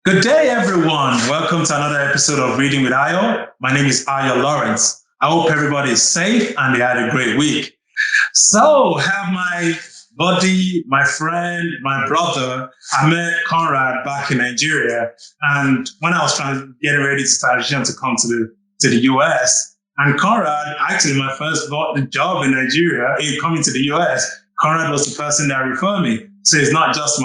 Good day, everyone. Welcome to another episode of Reading with Ayo. My name is Ayo Lawrence. I hope everybody is safe and they had a great week. So, have my buddy, my friend, my brother. I met Conrad back in Nigeria, and when I was getting ready to transition to come to the US, and Conrad, actually my first job in Nigeria, coming to the US, Conrad was the person that referred me. So it's not just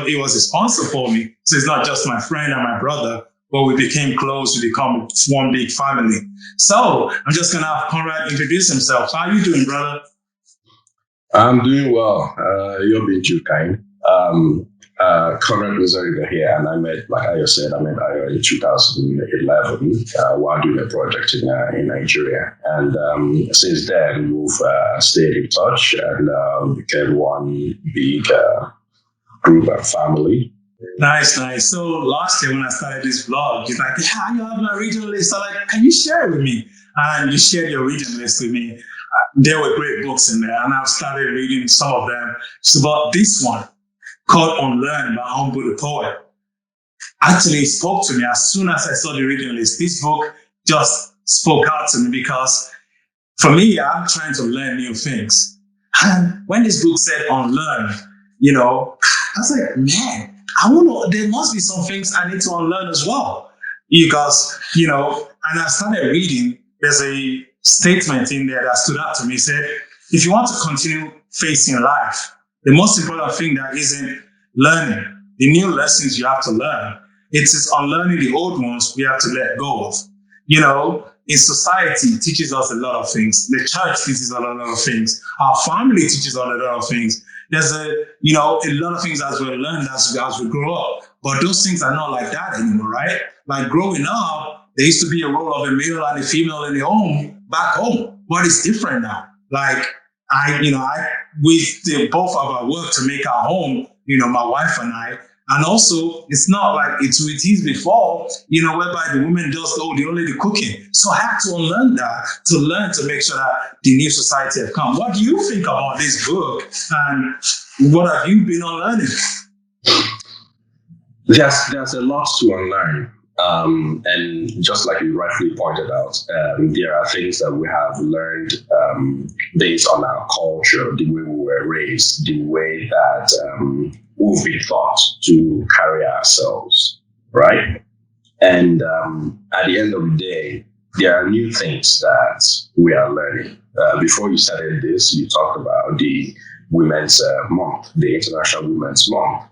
he was a sponsor for me. So it's not just my friend and my brother, but we became close. We become one big family. So I'm just going to have Conrad introduce himself. How are you doing, brother? I'm doing well. You're being too kind. Conrad Nzeribe here, and I met, like I said, I met Ayo in 2011 while doing a project in Nigeria. And since then, we've stayed in touch and became one big group and family. Nice. So last year when I started this vlog, he's like, yeah, you have my reading list. I'm like, can you share it with me? And you shared your reading list with me. There were great books in there, and I've started reading some of them. It's about this one called Unlearn by Humble the Poet. Actually, it spoke to me as soon as I saw the reading list. This book just spoke out to me because for me, I'm trying to learn new things. And when this book said Unlearn, I was like, man, there must be some things I need to unlearn as well. Because, and I started reading, there's a statement in there that stood out to me. It said, if you want to continue facing life, the most important thing that isn't learning, the new lessons you have to learn. It is unlearning the old ones we have to let go of. In society, it teaches us a lot of things. The church teaches us a lot of things. Our family teaches us a lot of things. There's a lot of things as we learn as we grow up. But those things are not like that anymore, right? Like growing up, there used to be a role of a male and a female in the home, back home. But it's different now. Like we did both of our work to make our home, my wife and I. And also, it's not like it is before, whereby the woman does the cooking. So I had to unlearn that, to make sure that the new society has come. What do you think about this book? And what have you been unlearning? There's a lot to unlearn. And just like you rightly pointed out, there are things that we have learned based on our culture, the way we were raised, the way that we've been taught to carry ourselves, right? And at the end of the day, there are new things that we are learning. Before you started this, you talked about the Women's Month, the International Women's Month.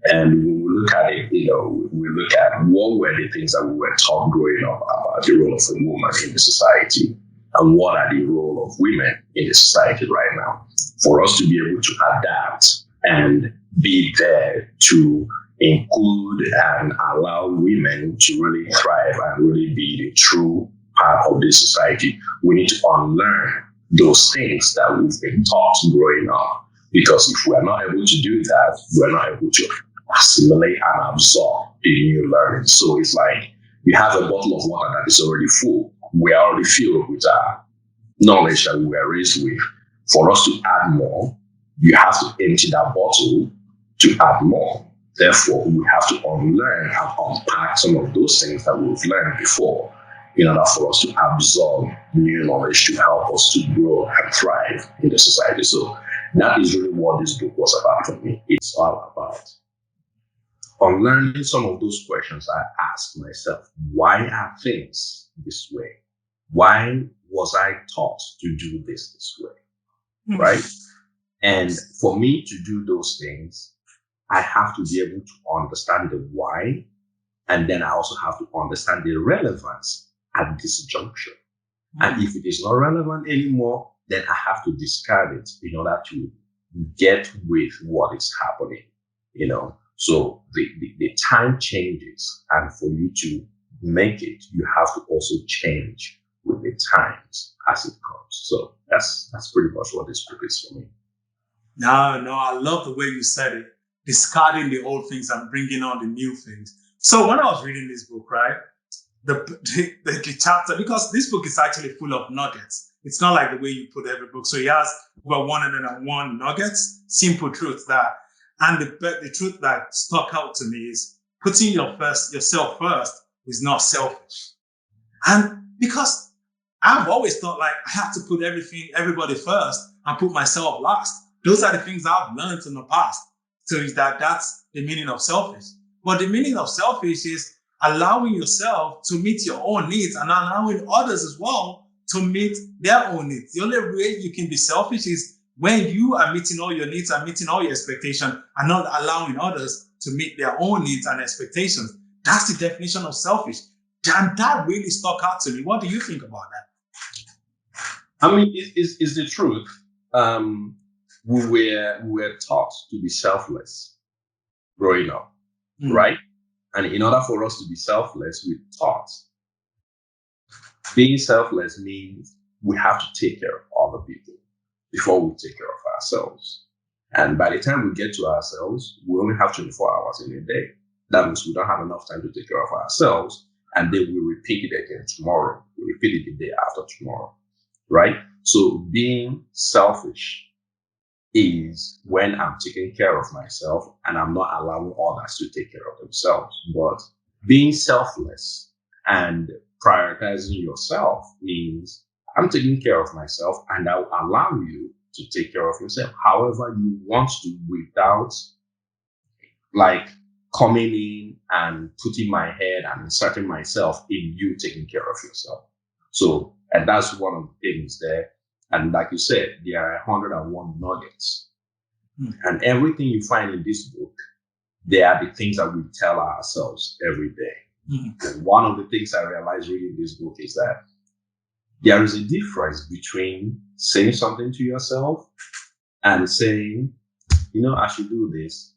And when we look at it, we look at what were the things that we were taught growing up about the role of a woman in the society, and what are the role of women in the society right now. For us to be able to adapt and be there to include and allow women to really thrive and really be the true part of this society, we need to unlearn those things that we've been taught growing up. Because if we're not able to do that, we're not able to assimilate and absorb the new learning. So it's like you have a bottle of water that is already full. We are already filled with our knowledge that we were raised with. For us to add more, you have to empty that bottle to add more. Therefore, we have to unlearn and unpack some of those things that we've learned before in order for us to absorb new knowledge to help us to grow and thrive in the society. So that is really what this book was about for me. It's all about unlearning some of those questions I asked myself. Why are things this way? Why was I taught to do this way? Right? And for me to do those things, I have to be able to understand the why. And then I also have to understand the relevance at this juncture. And if it is not relevant anymore, then I have to discard it in order to get with what is happening, So the time changes, and for you to make it, you have to also change with the times as it comes. So that's pretty much what this book is for me. No, I love the way you said it. Discarding the old things and bringing on the new things. So when I was reading this book, right, the chapter, because this book is actually full of nuggets. It's not like the way you put every book. So he has over 101 nuggets, simple truths and the truth that stuck out to me is putting yourself first is not selfish. And because I've always thought like I have to put everybody first and put myself last. Those are the things I've learned in the past. So is that's the meaning of selfish. But the meaning of selfish is allowing yourself to meet your own needs and allowing others as well to meet their own needs. The only way you can be selfish is when you are meeting all your needs and meeting all your expectations and not allowing others to meet their own needs and expectations. That's the definition of selfish. And that really stuck out to me. What do you think about that? I mean, it's the truth. We were taught to be selfless growing up, right? And in order for us to be selfless, we're taught being selfless means we have to take care of other people before we take care of ourselves. And by the time we get to ourselves, we only have 24 hours in a day. That means we don't have enough time to take care of ourselves. And then we repeat it again tomorrow. We repeat it the day after tomorrow, right? So being selfish is when I'm taking care of myself and I'm not allowing others to take care of themselves. But being selfless and prioritizing yourself means I'm taking care of myself and I'll allow you to take care of yourself however you want to without like coming in and putting my head and inserting myself in you taking care of yourself. So, and that's one of the things there. And like you said, there are 101 nuggets. And everything you find in this book, they are the things that we tell ourselves every day. And one of the things I realized reading this book is that there is a difference between saying something to yourself and saying, you know, I should do this,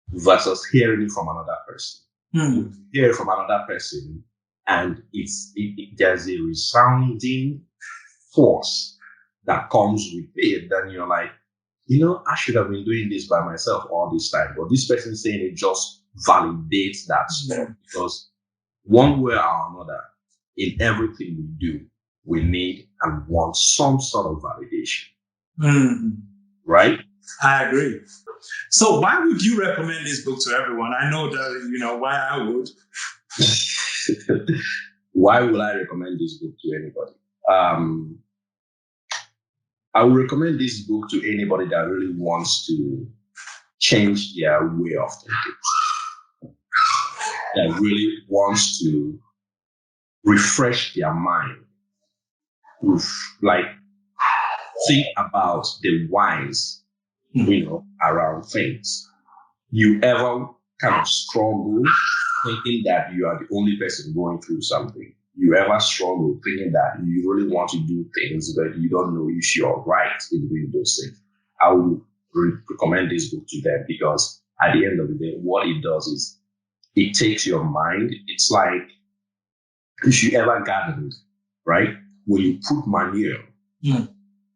versus hearing it from another person. You hear it from another person, and there's a resounding force that comes with it. Then you're like, you know, I should have been doing this by myself all this time. But this person saying it just validates that stuff. Because one way or another, in everything we do, we need and want some sort of validation. Right? I agree. So why would you recommend this book to everyone? I know that, you know, why I would. Why would I recommend this book to anybody? I would recommend this book to anybody that really wants to change their way of thinking, that really wants to refresh their mind, like think about the whys, you know, around things. You ever kind of struggle thinking that you are the only person going through something? You ever struggle thinking that you really want to do things, but you don't know if you're right in doing those things? I would recommend this book to them because at the end of the day, what it does is it takes your mind. It's like if you ever gardened, right? When you put manure,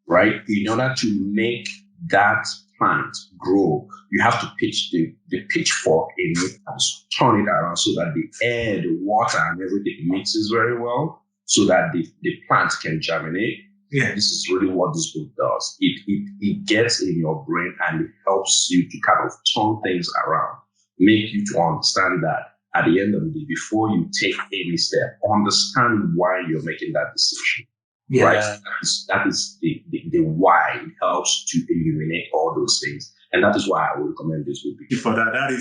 right? In order to make that plant grow, you have to pitch the pitchfork in it and turn it around so that the air, the water, and everything mixes very well so that the plant can germinate. Yeah. This is really what this book does. It gets in your brain and it helps you to kind of turn things around, make you to understand that at the end of the day, before you take any step, understand why you're making that decision. Yeah. Right? That is the why. It helps to eliminate all those things. And that is why I would recommend this book. For that. That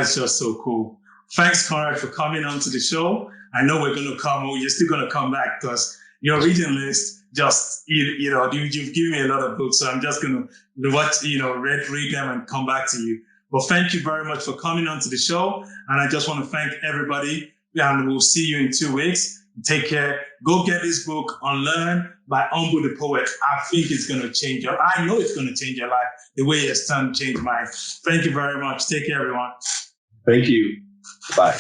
is just so cool. Thanks, Conrad, for coming on to the show. I know you're still going to come back because your reading list just, you've given me a lot of books. So I'm just going to read them and come back to you. But thank you very much for coming on to the show. And I just want to thank everybody. And we'll see you in 2 weeks. Take care. Go get this book, Unlearn by Humble the Poet. I think it's going to change I know it's going to change your life the way it's done changed mine. Thank you very much. Take care, everyone. Thank you. Bye.